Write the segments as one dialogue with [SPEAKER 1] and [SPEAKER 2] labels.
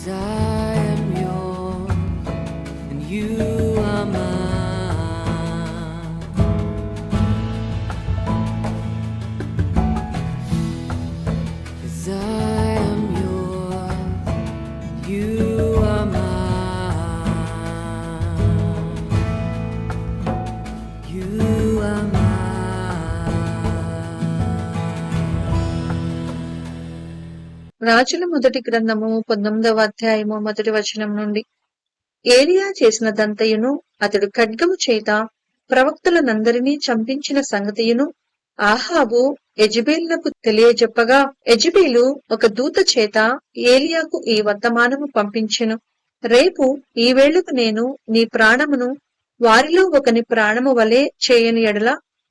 [SPEAKER 1] 'Cause I am yours and you are mine. 'Cause I am yours, you are mine. You are mine.
[SPEAKER 2] రాజుల మొదటి గ్రంథము 19వ అధ్యాయము మొదటి వచనం నుండి. ఏలియా చేసినదంతయును అతడు ఖడ్గము చేత ప్రవక్తలనందరినీ చంపించిన సంగతియును ఆహాబు యెజెబెలునకు తెలియజెప్పగా, యెజెబెలు ఒక దూత చేత ఏలియాకు ఈ వర్తమానము పంపించెను. రేపు ఈ వేళకు నేను నీ ప్రాణమును వారిలో ఒకని ప్రాణము వలె చేయని ఎడల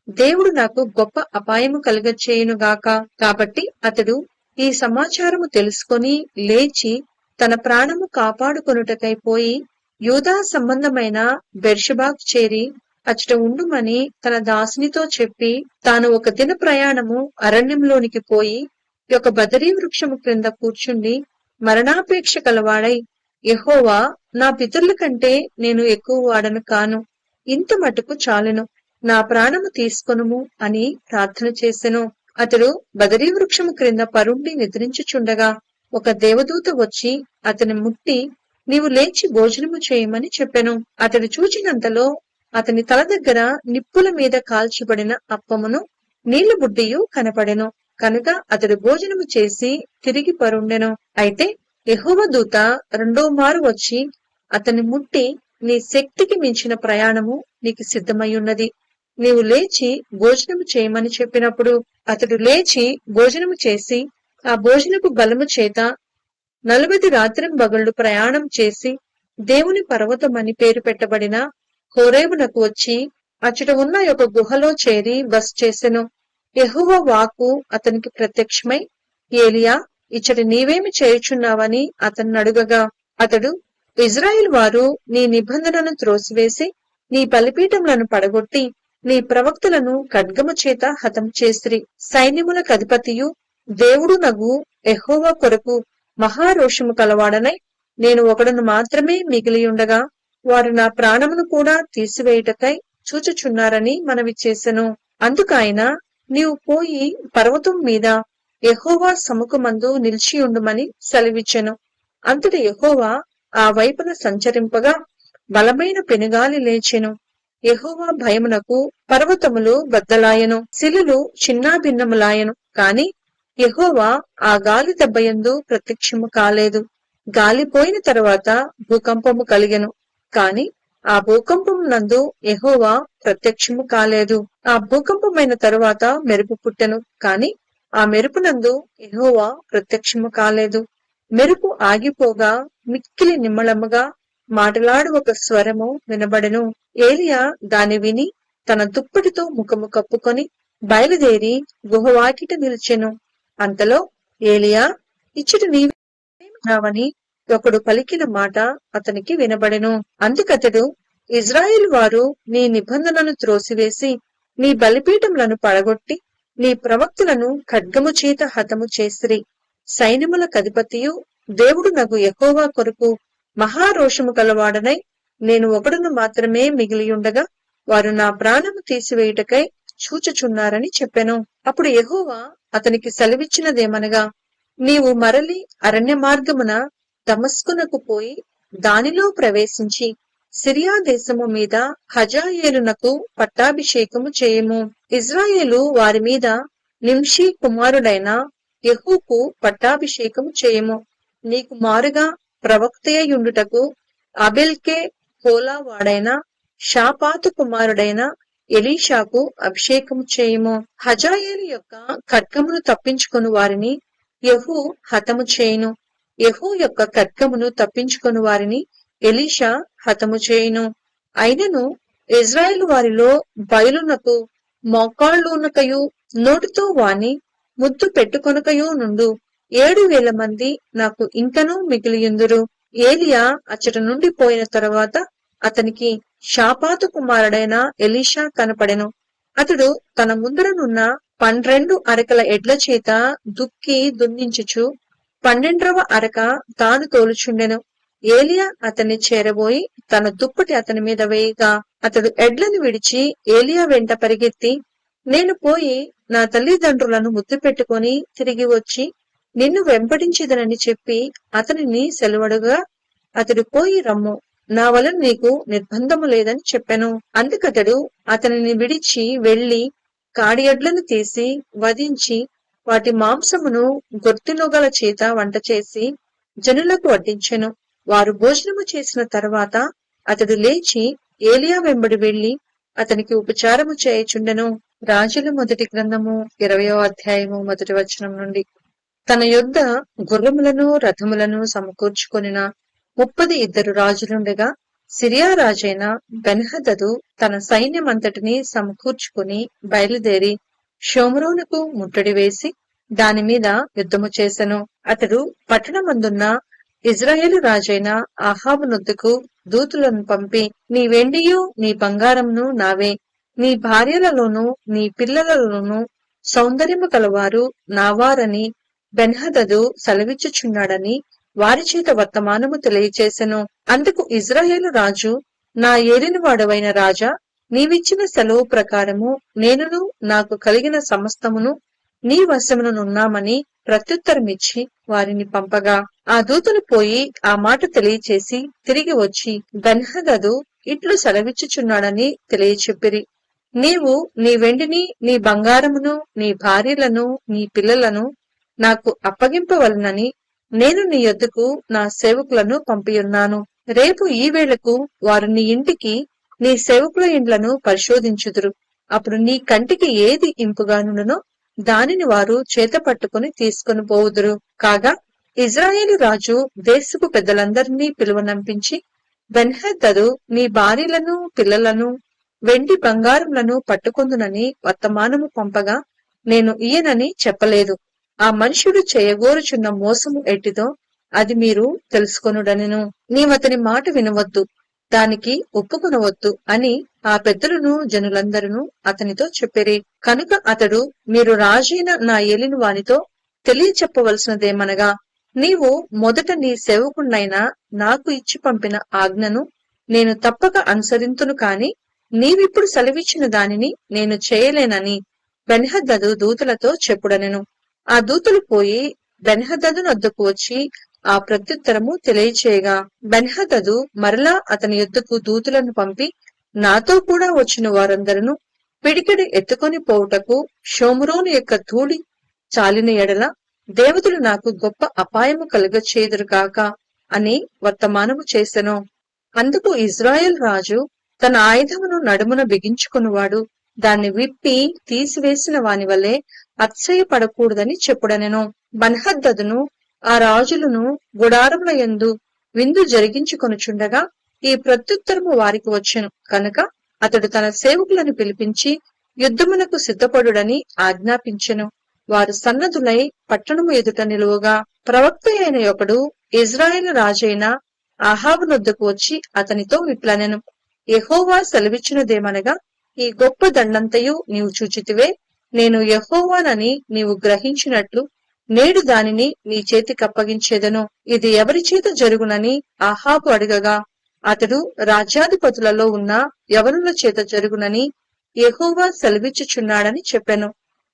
[SPEAKER 2] దేవుడు నాకు గొప్ప అపాయము కలుగచేయునుగాక. కాబట్టి అతడు ఈ సమాచారము తెలుసుకొని లేచి తన ప్రాణము కాపాడుకొనుటకై పోయి యూదా సంబంధమైన బెర్షెబాకు చేరి అచ్చట ఉండుమని తన దాసునితో చెప్పి, తాను ఒక దిన ప్రయాణము అరణ్యంలోనికి పోయి ఒక బదరీ వృక్షము క్రింద కూర్చుండి మరణాపేక్ష కలవాడై, యెహోవా, నా పితరుల కంటే నేను ఎక్కువ వాడను కాను, ఇంత మటుకు చాలును, నా ప్రాణము తీసుకొనుము అని ప్రార్థన చేసెను. అతడు బదరీ వృక్షము క్రింద పరుండి నిద్రించుచుండగా ఒక దేవదూత వచ్చి అతని ముట్టి, నీవు లేచి భోజనము చేయమని చెప్పెను. అతడు చూచినంతలో అతని తల దగ్గర నిప్పుల మీద కాల్చబడిన అప్పమును నీళ్ల బుడ్డియు కనపడెను. కనుక అతడు భోజనము చేసి తిరిగి పరుండెను. అయితే యెహోవా దూత రెండో మారు వచ్చి అతని ముట్టి, నీ శక్తికి మించిన ప్రయాణము నీకు సిద్ధమయ్యున్నది, నీవు లేచి భోజనము చేయమని చెప్పినప్పుడు అతడు లేచి భోజనము చేసి ఆ భోజనపు బలము చేత 40 రాత్రింబగళ్ళు ప్రయాణం చేసి దేవుని పర్వతమని పేరు పెట్టబడిన హోరేబునకు వచ్చి అచ్చట ఉన్న ఒక గుహలో చేరి బస చేసెను. యెహోవా వాక్కు అతనికి ప్రత్యక్షమై, ఏలియా, ఇచ్చట నీవేమి చేయుచున్నావని అతన్ని అడుగగా, అతడు, ఇజ్రాయేలు వారు నీ నిబంధనను త్రోసివేసి నీ బలిపీఠములను పడగొట్టి నీ ప్రవక్తలను ఖడ్గము చేత హతం చేసిరి. సైన్యములకు అధిపతియు దేవుడు నగు యెహోవా కొరకు మహారోషము కలవాడనై నేను ఒకడును మాత్రమే మిగిలియుండగా వారు నా ప్రాణమును కూడా తీసివేయుటకై చూచుచున్నారని మనవి చేసెను. అందుకాయన, నీవు పోయి పర్వతం మీద యెహోవా సముఖమందు నిలిచియుండుమని సెలవిచ్చెను. అంతటి యెహోవా ఆ వైపున సంచరింపగా బలమైన పెనుగాలి లేచెను. యెహోవా భయమునకు పర్వతములు బద్దలాయెను, శిలలు చిన్నాభిన్నములాయెను. కాని యెహోవా ఆ గాలి దెబ్బయందు ప్రత్యక్షము కాలేదు. గాలిపోయిన తరువాత భూకంపము కలిగెను, కాని ఆ భూకంపము నందు యెహోవా ప్రత్యక్షము కాలేదు. ఆ భూకంపమైన తరువాత మెరుపు పుట్టెను, కాని ఆ మెరుపునందు యెహోవా ప్రత్యక్షము కాలేదు. మెరుపు ఆగిపోగా మిక్కిలి నిమ్మళముగా మాటలాడు ఒక స్వరము వినబడెను. ఏలియా దాని విని తన దుప్పటితో ముఖము కప్పుకొని బయలుదేరి గుహవాకిట నిలిచెను. అంతలో ఏలియా, ఇచ్చట నీవేమని ఒకడు పలికిన మాట అతనికి వినబడెను. అందుకతడు, ఇజ్రాయేలు వారు నీ నిబంధనను త్రోసివేసి నీ బలిపీఠములను పడగొట్టి నీ ప్రవక్తలను ఖడ్గము చేత హతము చేసిరి. సైన్యములకు అధిపతియు దేవుడు నగు యెహోవా కొరకు మహారోషము కలవాడనై నేను ఒకడును మాత్రమే మిగిలియుండగా వారు నా ప్రాణము తీసివేయుటకై చూచుచున్నారని చెప్పెను. అప్పుడు యెహోవా అతనికి సెలవిచ్చినదేమనగా, నీవు మరలి అరణ్య మార్గమున దమస్కునకు పోయి దానిలో ప్రవేశించి సిరియా దేశము మీద హజాయేలునకు పట్టాభిషేకము చేయము. ఇజ్రాయేలు వారి మీద నింషీ కుమారుడైన యెహూకు పట్టాభిషేకము చేయము. నీకు మారుగా ప్రవక్తయుండుటకు అబెల్కే హోలా వాడైన షాపాతు కుమారుడైన ఎలీషాకు అభిషేకము చేయము. హజాయేలు యొక్క ఖడ్గమును తప్పించుకొని వారిని యెహూ హతము చేయును. యెహూ యొక్క ఖడ్గమును తప్పించుకొని వారిని ఎలీషా హతము చేయును. అయినను ఇజ్రాయేలు వారిలో బయలునకు మోకాళ్ళునకయు నోటితో వాని ముద్దు పెట్టుకొనకయు నుండు 7,000 మంది నాకు ఇంకనూ మిగిలియుందురు. ఏలియా అచ్చట నుండి పోయిన తరువాత అతనికి షాపాతు కుమారుడైన ఎలీషా కనపడెను. అతడు తన ముందరనున్న 12 అరకల ఎడ్ల చేత దుక్కి దున్నించుచు 12వ అరక తాను తోలుచుండెను. ఏలియా అతన్ని చేరబోయి తన దుప్పటి అతని మీద వేయగా అతడు ఎడ్లను విడిచి ఏలియా వెంట పరిగెత్తి, నేను పోయి నా తల్లిదండ్రులను ముద్దు పెట్టుకుని తిరిగి వచ్చి నిన్ను వెంబడించిదనని చెప్పి అతనిని సెలవడుగా, అతడు పోయి రమ్ము, నా వలన నీకు నిర్బంధము లేదని చెప్పెను. అందుకతడు అతనిని విడిచి వెళ్లి కాడి ఎడ్లను తీసి వధించి వాటి మాంసమును గొర్తినొగల చేత వంట చేసి జనులకు వడ్డించెను. వారు భోజనము చేసిన తర్వాత అతడు లేచి ఏలియా వెంబడి వెళ్లి అతనికి ఉపచారము చేయుచుండెను. రాజుల మొదటి గ్రంథము 20వ అధ్యాయము మొదటి వచనం నుండి. తన యొద్ద గుర్రములను రథములను సమకూర్చుకొనిన 32 రాజులుండగా సిరియా రాజైన బెన్హదదు తన సైన్యమంతటిని సమకూర్చుకుని బయలుదేరి షోమ్రోనుకు ముట్టడి వేసి దాని మీద యుద్ధము చేసెను. అతడు పట్టణమందున్న ఇజ్రాయేలు రాజైన అహాబు నొద్దకు దూతులను పంపి, నీ వెండియు నీ బంగారమును నావే, నీ భార్యలలోనూ నీ పిల్లలలోనూ సౌందర్యము కలవారు నావారని బెన్హదదు సెలవిచ్చుచున్నాడని వారి చేత వర్తమానము తెలియచేసెను. అందుకు ఇజ్రాయేలు రాజు, నా ఏలినవాడవైన రాజా, నీవిచ్చిన సెలవు ప్రకారము నేనును నాకు కలిగిన సమస్తమును నీ వశమునున్నామని ప్రత్యుత్తరమిచ్చి వారిని పంపగా ఆ దూతలు పోయి ఆ మాట తెలియచేసి తిరిగి వచ్చి బెన్హదదు ఇట్లు సెలవిచ్చుచున్నాడని తెలియచెప్పిరి. నీవు నీ వెండిని నీ బంగారమును నీ భార్యలను నీ పిల్లలను నాకు అప్పగింపవలనని నేను నీ యొద్దకు నా సేవకులను పంపియున్నాను. రేపు ఈ వేళకు వారు నీ ఇంటికి నీ సేవకుల ఇండ్లను పరిశోధించుదురు. అప్పుడు నీ కంటికి ఏది ఇంపుగానుండునో దానిని వారు చేత పట్టుకుని తీసుకుని పోవుదురు. కాగా ఇజ్రాయేలు రాజు దేశపు పెద్దలందరినీ పిలువనంపించి, బెన్హదదు నీ భార్యలను పిల్లలను వెండి బంగారములను పట్టుకొందునని వర్తమానము పంపగా నేను ఈయనని చెప్పలేదు. ఆ మనుషుడు చేయగోరుచున్న మోసము ఎట్టిదో అది మీరు తెలుసుకొనుడనెను. నీవతని మాట వినవద్దు, దానికి ఒప్పుకొనవద్దు అని ఆ పెద్దలను జనులందరూ అతనితో చెప్పిరి. కనుక అతడు, మీరు రాజైన నా ఏలిన వానితో తెలియచెప్పవలసినదేమనగా, నీవు మొదట నీ సేవకుణ్ణైనా నాకు ఇచ్చి పంపిన ఆజ్ఞను నేను తప్పక అనుసరింతును, కాని నీవిప్పుడు సెలవిచ్చిన దానిని నేను చేయలేనని బెన్హదదు దూతలతో చెప్పుడనెను. ఆ దూతలు పోయి బెన్హదదు నొద్దకు వచ్చి ఆ ప్రత్యుత్తరము తెలియచేయగా బెన్హదదు మరలా అతని యొద్దకు దూతలను పంపి, నాతో కూడా వచ్చిన వారందరూ పిడికెడు ఎత్తుకొని పోవుటకు షోమ్రోను యొక్క ధూళి చాలిన ఎడల దేవతలు నాకు గొప్ప అపాయము కలుగచేయుదురుగాక అని వర్తమానము చేసెను. అందుకు ఇజ్రాయెల్ రాజు తన ఆయుధమును నడుమున బిగించుకునివాడు దాన్ని విప్పి తీసివేసిన వాని వలె అతిశయపడకూడదని చెప్పుడనెను. బెన్హదదును ఆ రాజులను గుడారముల యందు విందు జరిగించుకొనుచుండగా ఈ ప్రత్యుత్తరము వారికి వచ్చెను. కనుక అతడు తన సేవకులను పిలిపించి యుద్ధమునకు సిద్ధపడుడని ఆజ్ఞాపించెను. వారు సన్నదులై పట్టణము ఎదుట నిలువగా ప్రవక్త అయిన ఒకడు ఇజ్రాయేలు రాజైన అహాబు నొద్దకు వచ్చి అతనితో ఇట్లనెను, యెహోవా సెలవిచ్చినదేమనగా, ఈ గొప్ప దండంతయు నీవు చూచితివే, నేను యెహోవానని నీవు గ్రహించినట్లు నేడు దానిని నీ చేతికప్పగించేదను. ఇది ఎవరి చేత జరుగునని అహాబు అడగగా అతడు, రాజ్యాధిపతులలో ఉన్న యవనుల చేత జరుగునని యెహోవా సెలవిచ్చుచున్నాడని చెప్పెను.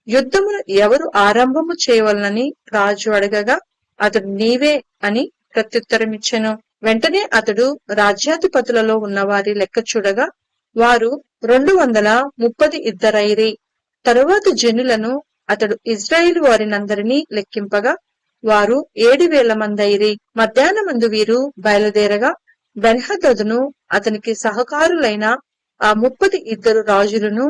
[SPEAKER 2] యుద్ధమును ఎవరు ఆరంభము చేయవలనని రాజు అడగగా అతడు, నీవే అని ప్రత్యుత్తరమిచ్చెను. వెంటనే అతడు రాజ్యాధిపతులలో ఉన్నవారి లెక్క చూడగా వారు 232 తరువాత జనులను అతడు ఇజ్రాయేలు వారినందరినీ లెక్కింపగా వారు 7,000 మందైరి. మధ్యాహ్నమందు వీరు బయలుదేరగా బెన్హదదును అతనికి సహకారులైన ఆ 32 రాజులను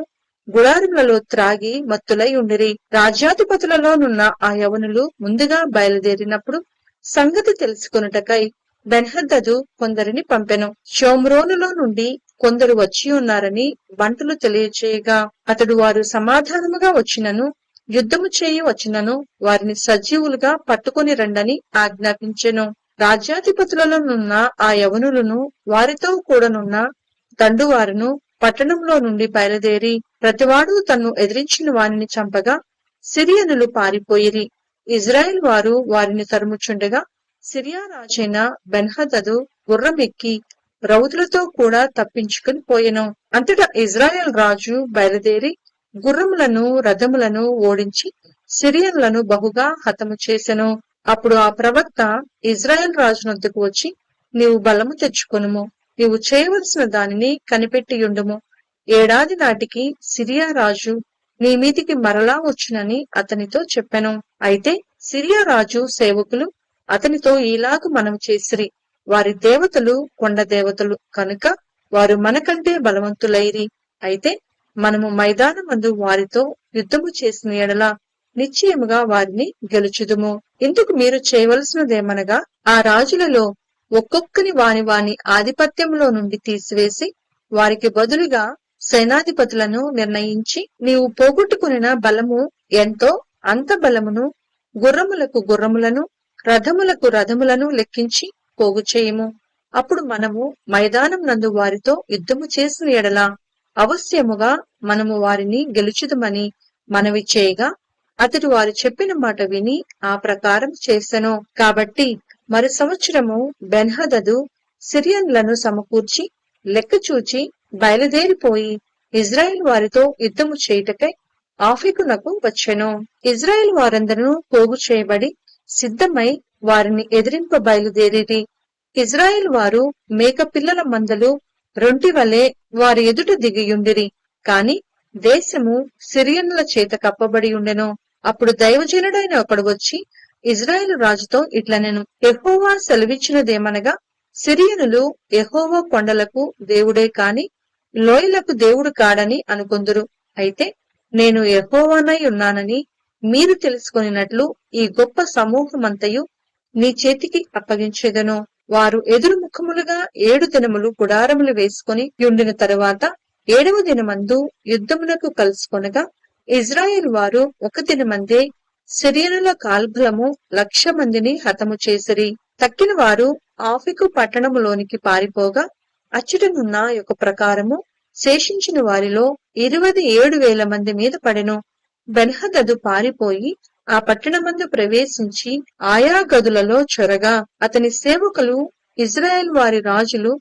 [SPEAKER 2] గుడారములలో త్రాగి మత్తులై ఉండిరి. రాజ్యాధిపతులలోనున్న ఆ యవనులు ముందుగా బయలుదేరినప్పుడు సంగతి తెలుసుకొనుటకై బెన్హదదు కొందరిని పంపెను. షోమ్రోనులో నుండి కొందరు వచ్చి ఉన్నారని బంటులు తెలియచేయగా అతడు, వారు సమాధానముగా వచ్చినను యుద్ధము చేయి వచ్చినను వారిని సజీవులుగా పట్టుకొని రండని ఆజ్ఞాపించెను. రాజ్యాధిపతులలోనున్న ఆ యవనులను వారితో కూడనున్న దండువారును పట్టణంలో నుండి బయలుదేరి ప్రతివాడు తన్ను ఎదిరించిన వానిని చంపగా సిరియనులు పారిపోయిరి. ఇజ్రాయెల్ వారు వారిని తరుముచుండగా సిరియా రాజైన బెన్హదదు గుర్రమెక్కి రౌతులతో కూడా తప్పించుకుని పోయెను. అంతటా ఇజ్రాయెల్ రాజు బయలుదేరి గుర్రములను రథములను ఓడించి సిరియన్లను బహుగా హతము చేసెను. అప్పుడు ఆ ప్రవక్త ఇజ్రాయెల్ రాజునొద్దకు వచ్చి, నీవు బలము తెచ్చుకొనుము, నీవు చేయవలసిన దానిని కనిపెట్టియుండుము. ఏడాది నాటికి సిరియా రాజు నీ మీదికి మరలా వచ్చునని అతనితో చెప్పెను. అయితే సిరియా రాజు సేవకులు అతనితో ఈలాగు మనవి చేసిరి, వారి దేవతలు కొండ దేవతలు కనుక వారు మనకంటే బలవంతులైరి. అయితే మనము మైదానమందు వారితో యుద్ధము చేసిన ఎడల నిశ్చయముగా వారిని గెలుచుదుము. ఇందుకు మీరు చేయవలసినదేమనగా ఆ రాజులలో ఒక్కొక్కని వాని వాని ఆధిపత్యంలో నుండి తీసివేసి వారికి బదులుగా సేనాధిపతులను నిర్ణయించి, నీవు పోగొట్టుకునిన బలము ఎంతో అంత బలమును, గుర్రములకు గుర్రములను, రథములకు రథములను లెక్కించి పోగు చేయము. అప్పుడు మనము మైదానం నందు వారితో యుద్ధము చేసిన ఎడల అవశ్యముగా మనము వారిని గెలుచుదమని మనవి చేయగా, అతడు వారు చెప్పిన మాట విని ఆ ప్రకారం చేసెను. కాబట్టి మరి సంవత్సరము బెన్హదదు సిరియన్లను సమకూర్చి లెక్కచూచి బయలుదేరిపోయి ఇజ్రాయెల్ వారితో యుద్ధము చేయుటకై ఆఫెకునకు వచ్చెను. ఇజ్రాయెల్ వారందరూ పోగు చేయబడి సిద్ధమై వారిని ఎదిరింప బయలుదేరిరి. ఇజ్రాయెల్ వారు మేక పిల్లల మందలు రొంటి వలె వారి ఎదుట దిగియుండిరి. కాని దేశము సిరియన్ల చేత కప్పబడి ఉండెను. అప్పుడు దైవజనుడైన ఒకడు వచ్చి ఇజ్రాయెలు రాజుతో ఇట్లనెను, యెహోవా సెలవిచ్చినదేమనగా, సిరియనులు యెహోవా కొండలకు దేవుడే కాని లోయలకు దేవుడు కాడని అనుకొందురు. అయితే నేను యెహోవానై ఉన్నానని మీరు తెలుసుకొనినట్లు ఈ గొప్ప సమూహమంతయు నీ చేతికి అప్పగించెదను. వారు ఎదురు ముఖములుగా 7 దినములు గుడారములు వేసుకుని యుండిన తరువాత 7వ దినమందు యుద్ధమునకు కలుసుకొనగా ఇజ్రాయెల్ వారు ఒక దినమందే సిరియనుల కాల్బలము 1,00,000 మందిని హతము చేసిరి. తక్కిన వారు ఆఫెకు పట్టణములోనికి పారిపోగా అచ్చటనున్న యొక్క ప్రకారము శేషించిన వారిలో 27,000 మంది మీద పడెను. బెన్హదదు పారిపోయి ఆ పట్టణమందు ప్రవేశించి ఆయా గదులలో చొరగా అతని సేవకులు, ఇజ్రాయెల్ వారి రాజులు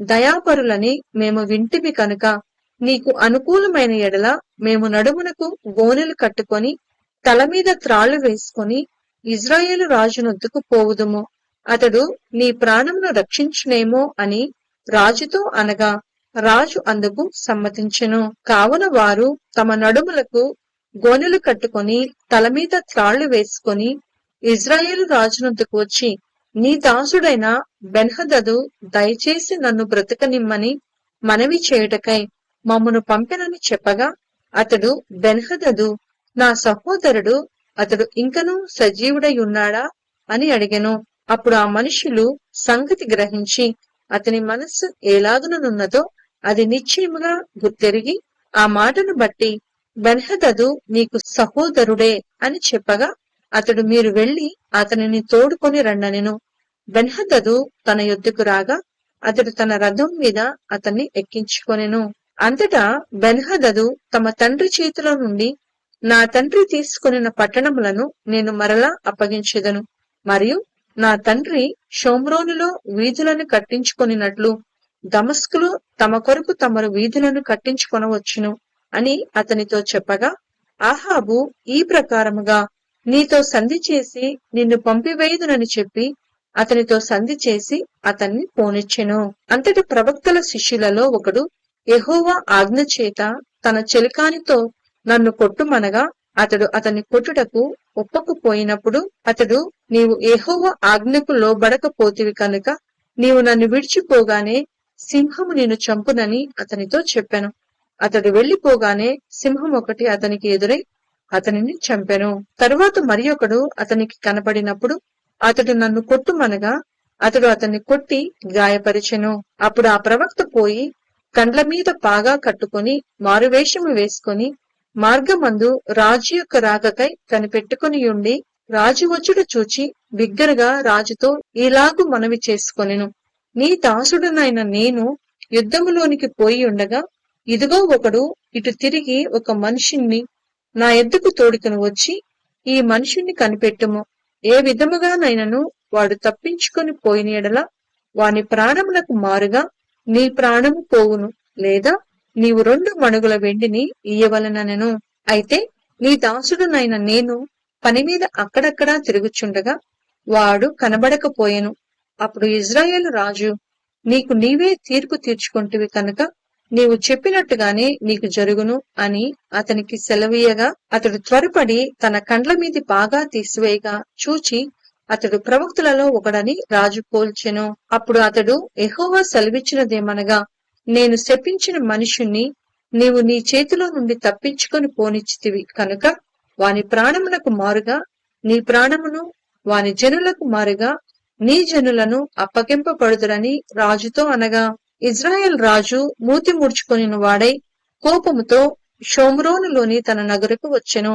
[SPEAKER 2] దయాపరులని మేము వింటిమి కనుక నీకు అనుకూలమైన ఎడల మేము నడుమునకు గోనెలు కట్టుకొని తల మీద త్రాళ్లు వేసుకొని ఇజ్రాయేలు రాజునొద్దకు పోవుదుము, అతడు నీ ప్రాణమును రక్షించునేమో అని రాజుతో అనగా రాజు అందుకు సమ్మతించెను. కావున వారు తమ నడుములకు గోనెలు కట్టుకొని తల మీద త్రాళ్లు వేసుకొని ఇజ్రాయేలు రాజునొద్దకు వచ్చి, నీ దాసుడైన బెన్హదదు దయచేసి నన్ను బ్రతకనిమ్మని మనవి చేయుటకై మమ్మును పంపెనని చెప్పగా, అతడు బెన్హదదు నా సహోదరుడు, అతడు ఇంకనూ సజీవుడై ఉన్నాడా అని అడిగెను. అప్పుడు ఆ మనుషులు సంగతి గ్రహించి అతని మనస్సు ఎలాగుననున్నదో అది నిశ్చయముగా గుర్తెరిగి ఆ మాటను బట్టి బెన్హదదు నీకు సహోదరుడే అని చెప్పగా, అతడు మీరు వెళ్లి అతనిని తోడుకొని రండనెను. బెన్హదదు తన యొద్దకు రాగా అతడు తన రథం మీద అతన్ని ఎక్కించుకొనెను. అంతటా బెన్హదదు తమ తండ్రి చేతిలో నుండి నా తండ్రి తీసుకొనిన పట్టణములను నేను మరలా అప్పగించెదను, మరియు నా తండ్రి షోమ్రోనులో వీధులను కట్టించుకొనినట్లు దమస్కులో తమ కొరకు తమరు వీధులను కట్టించుకొనవచ్చును అని అతనితో చెప్పగా, ఆహాబు ఈ ప్రకారముగా నీతో సంధి చేసి నిన్ను పంపివేయుదునని చెప్పి అతనితో సంధి చేసి అతన్ని పోనిచ్చెను. అంతటి ప్రవక్తల శిష్యులలో ఒకడు యెహోవా ఆజ్ఞ చేత తన చెలికానితో నన్ను కొట్టుమనగా అతడు అతన్ని కొట్టుటకు ఒప్పకపోయినప్పుడు అతడు, నీవు యెహోవా ఆజ్ఞకు లోబడకపోతివి కనుక నీవు నన్ను విడిచిపోగానే సింహము నిన్ను చంపునని అతనితో చెప్పెను. అతడు వెళ్లిపోగానే సింహం ఒకటి అతనికి ఎదురై అతనిని చంపెను. తరువాత మరి ఒకడు అతనికి కనపడినప్పుడు అతడు నన్ను కొట్టుమనగా అతడు అతన్ని కొట్టి గాయపరిచెను. అప్పుడు ఆ ప్రవక్త పోయి కండ్ల మీద పాగా కట్టుకుని మారువేషము వేసుకుని మార్గమందు రాజు యొక్క రాకకై కనిపెట్టుకుని ఉండి రాజు వచ్చుట చూచి బిగ్గరగా రాజుతో ఇలాగు మనవి చేసుకొనెను, నీ దాసుడనైన నేను యుద్ధములోనికి పోయి ఉండగా ఇదిగో ఒకడు ఇటు తిరిగి ఒక మనిషిని నా ఎద్దుకు తోడుకుని వచ్చి ఈ మనుషుణ్ణి కనిపెట్టుము. ఏ విధముగానైనను వాడు తప్పించుకొని పోయిన యెడల వాని ప్రాణములకు మారుగా నీ ప్రాణము పోవును, లేదా నీవు 2 మణుగుల వెండిని ఇయ్యవలెననెను. అయితే నీ దాసుడునైన నేను పనిమీద అక్కడక్కడా తిరుగుచుండగా వాడు కనబడకపోయెను. అప్పుడు ఇజ్రాయేలు రాజు, నీకు నీవే తీర్పు తీర్చుకొంటివి కనుక నీవు చెప్పినట్టుగానే నీకు జరుగును అని అతనికి సెలవీయగా, అతడు త్వరపడి తన కండ్ల మీది బాగా తీసివేయగా చూచి అతడు ప్రవక్తలలో ఒకడని రాజు పోల్చెను. అప్పుడు అతడు, యెహోవా సెలవిచ్చినదేమనగా, నేను శపించిన మనుషుణ్ణి నీవు నీ చేతిలో నుండి తప్పించుకొని పోనిచ్చితివి కనుక వాని ప్రాణమునకు మారుగా నీ ప్రాణమును, వాని జనులకు మారుగా నీ జనులను అప్పగింపబడుదురని రాజుతో అనగా, ఇజ్రాయెల్ రాజు మూతి ముడుచుకొనిన వాడై కోపముతో షోమ్రోనులోని తన నగరుకు వచ్చెను.